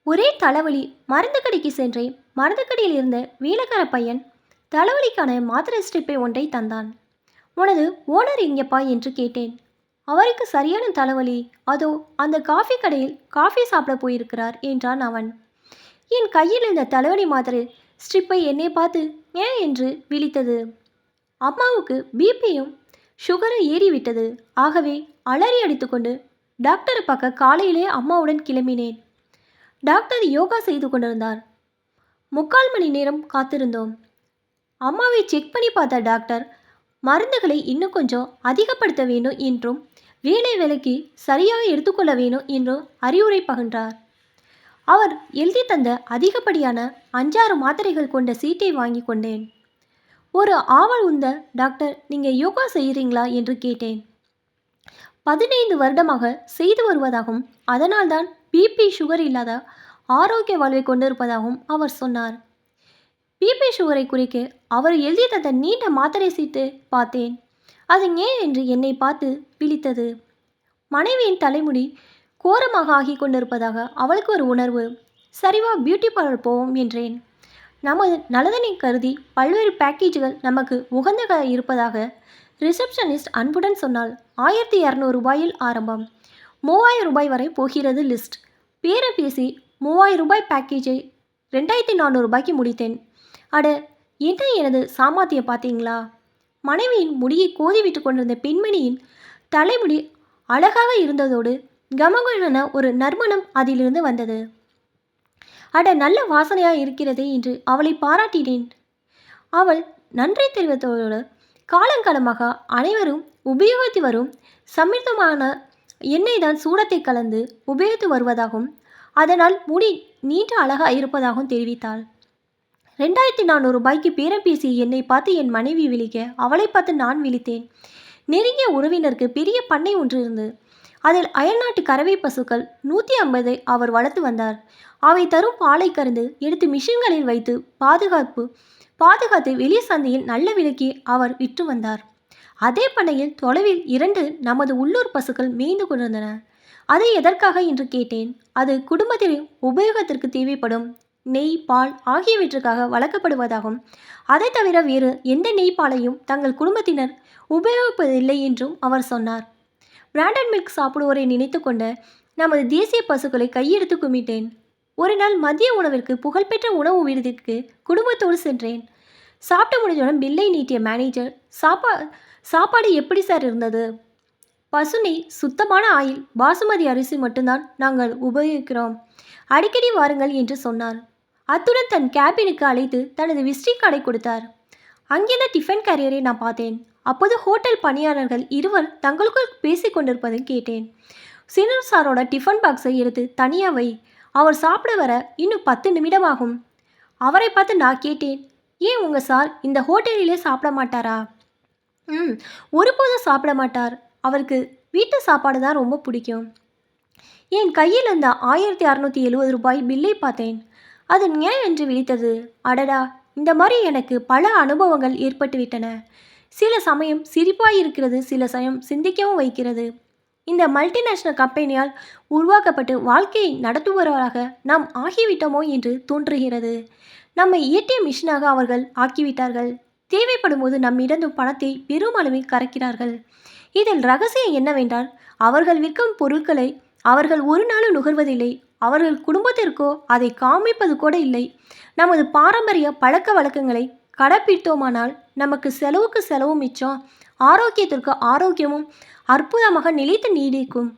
ஒரே தலைவலி. மருந்து கடைக்கு சென்றேன். மருந்து கடையில் இருந்த வேலைக்கார பையன் தலைவலிக்கான மாத்திரை ஸ்ட்ரிப்பை ஒன்றை தந்தான். உனது ஓனர் எங்கேப்பா என்று கேட்டேன். அவருக்கு சரியான தலைவலி. அதோ அந்த காஃபி கடையில் காஃபி சாப்பிட போயிருக்கிறார் என்றான் அவன். என் கையில் இருந்த தலைவலி மாத்திரை ஸ்ட்ரிப்பை என்னை பார்த்து ஏன் என்று விழித்தது. அம்மாவுக்கு பிபியும் சுகரும் ஏறிவிட்டது. ஆகவே அலறி அடித்துக்கொண்டு டாக்டரை பார்க்க காலையிலே அம்மாவுடன் கிளம்பினேன். டாக்டர் யோகா செய்து கொண்டிருந்தார். 3/4 மணி நேரம் காத்திருந்தோம். அம்மாவை செக் பண்ணி பார்த்த டாக்டர் மருந்துகளை இன்னும் கொஞ்சம் அதிகப்படுத்த வேண்டும் என்றும் வேலைக்கு சரியாக எடுத்துக்கொள்ள வேண்டும் என்றும் அறிவுரை பகிர்ந்தார். அவர் எழுதி தந்த அதிகப்படியான 5-6 மாத்திரைகள் கொண்ட சீட்டை வாங்கி கொண்டேன். ஒரு ஆவல் உந்த டாக்டர், நீங்கள் யோகா செய்கிறீங்களா என்று கேட்டேன். 15 வருடமாக செய்து வருவதாகவும் அதனால்தான் பிபி சுகர் இல்லாத ஆரோக்கிய வாழ்வை கொண்டிருப்பதாகவும் அவர் சொன்னார். பிபி சுகரை குறிக்க அவர் எழுதி தந்த நீண்ட மாத்திரை சீட்டு பார்த்தேன். அது ஏன் என்று என்னை பார்த்து விழித்தது. மனைவியின் தலைமுடி கோரமாக ஆகி கொண்டிருப்பதாக அவளுக்கு ஒரு உணர்வு. சரிவா பியூட்டி பார்லர் போவோம் என்றேன். நமது நலதனை கருதி பல்வேறு பேக்கேஜுகள் நமக்கு உகந்த இருப்பதாக ரிசப்ஷனிஸ்ட் அன்புடன் சொன்னால் 1200 ரூபாயில் ஆரம்பம், 3000 ரூபாய் வரை போகிறது லிஸ்ட். பேர பேசி 3000 ரூபாய் பேக்கேஜை 2400 ரூபாய்க்கு முடித்தேன். அட, என்ன எனது சாமர்த்தியம் பார்த்தீங்களா? மனைவியின் முடியை கோதிவிட்டு கொண்டிருந்த பெண்மணியின் தலைமுடி அழகாக இருந்ததோடு கமகமென ஒரு நறுமணம் அதிலிருந்து வந்தது. அட, நல்ல வாசனையாக இருக்கிறதே என்று அவளை பாராட்டினேன். அவள் நன்றி தெரிவித்ததோடு காலங்காலமாக அனைவரும் உபயோகித்து வரும் சமிர்தமான எண்ணெய் தான் சூடத்தை கலந்து உபயோகித்து வருவதாகவும் அதனால் முடி நீண்ட அழகாக இருப்பதாகவும் தெரிவித்தாள். 2400 ரூபாய்க்கு பேரம் பேசிய என்னை பார்த்து என் மனைவி விழிக்க அவளை பார்த்து நான் விழித்தேன். நெருங்கிய உறவினருக்கு பெரிய பண்ணை ஒன்று இருந்தது. அதில் அயல்நாட்டு கறவை பசுக்கள் 150 அவர் வளர்த்து வந்தார். அவை தரும் பாலை கறந்து எடுத்து மிஷின்களில் வைத்து பாதுகாத்து வெளி சந்தையில் நல்ல விலைக்கு அவர் விற்று வந்தார். அதே பண்ணையில் தொலைவில் 2 நமது உள்ளூர் பசுக்கள் மேய்ந்து கொண்டிருந்தன. அது எதற்காக என்று கேட்டேன். அது குடும்பத்தில் உபயோகத்திற்கு தேவைப்படும் நெய், பால் ஆகியவற்றுக்காக வளர்க்கப்படுவதாகவும் அதை தவிர வேறு எந்த நெய் பாலையும் தங்கள் குடும்பத்தினர் உபயோகிப்பதில்லை என்றும் அவர் சொன்னார். பிராண்டட் மில்க் சாப்பிடுவோரை நினைத்து கொண்ட நமது தேசிய பசுக்களை கையெடுத்து கும்பிட்டேன். ஒரு நாள் மதிய உணவிற்கு புகழ்பெற்ற உணவு விடுதிக்கு குடும்பத்தோடு சென்றேன். சாப்பிட்டு முடிஞ்சவுடன் பில்லை நீட்டிய மேனேஜர், சாப்பாடு எப்படி சார் இருந்தது? பசு நெய், சுத்தமான ஆயில், பாசுமதி அரிசி மட்டும்தான் நாங்கள் உபயோகிக்கிறோம். அடிக்கடி வாருங்கள் என்று சொன்னார். அத்துடன் தன் கேபினுக்கு அழைத்து தனது விசிட்டிங் கார்டை கொடுத்தார். அங்கிருந்த டிஃபன் கேரியரை நான் பார்த்தேன். அப்போது ஹோட்டல் பணியாளர்கள் இருவர் தங்களுக்குள் பேசிக் கொண்டிருப்பதை கேட்டேன். சீனியர் சாரோட டிஃபன் பாக்ஸை எடுத்து தனியாக வை, அவர் சாப்பிட வர இன்னும் 10 நிமிடம் ஆகும். அவரை பார்த்து நான் கேட்டேன், ஏன் உங்கள் சார் இந்த ஹோட்டலிலே சாப்பிட மாட்டாரா? ஒருபோதும் சாப்பிட மாட்டார். அவருக்கு வீட்டு சாப்பாடு தான் ரொம்ப பிடிக்கும். என் கையில் இருந்த 1670 ரூபாய் பில்லை பார்த்தேன். அது ஏன் என்று விழித்தது. அடடா, இந்த மாதிரி எனக்கு பல அனுபவங்கள் ஏற்பட்டுவிட்டன. சில சமயம் சிரிப்பாக இருக்கிறது, சில சமயம் சிந்திக்கவும் வைக்கிறது. இந்த மல்டிநேஷனல் கம்பெனியால் உருவாக்கப்பட்டு வாழ்க்கையை நடத்துபவராக நாம் ஆகிவிட்டோமோ என்று தோன்றுகிறது. நம்மை ஏடிஎம் மிஷினாக அவர்கள் ஆக்கிவிட்டார்கள். தேவைப்படும் போது நம்மிடம் பணத்தை பெருமளவில் கறக்கிறார்கள். இதில் ரகசியம் என்னவென்றால், அவர்கள் விற்கும் பொருட்களை அவர்கள் ஒரு நாளும் நுகர்வதில்லை. அவர்கள் குடும்பத்திற்கோ அதை காமிப்பது கூட இல்லை. நமது பாரம்பரிய பழக்க வழக்கங்களை கடைப்பிடித்தோமானால் நமக்கு செலவுக்கு செலவும் மிச்சம், ஆரோக்கியத்திற்கு ஆரோக்கியமும் அற்புதமாக நிலைத்து நீடிக்கும்.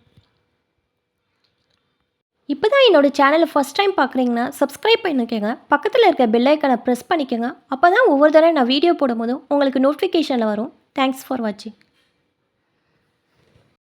இப்போ தான் என்னோட சேனலை ஃபஸ்ட் டைம் பார்க்குறீங்கன்னா சப்ஸ்கிரைப் பண்ணிக்கோங்க. பக்கத்தில் இருக்க பெல் ஐக்கானை ப்ரெஸ் பண்ணிக்கோங்க. அப்போ தான் ஒவ்வொரு தடவை நான் வீடியோ போடும்போதும் உங்களுக்கு நோட்டிஃபிகேஷனில் வரும். தேங்க்ஸ் ஃபார் வாட்சிங்.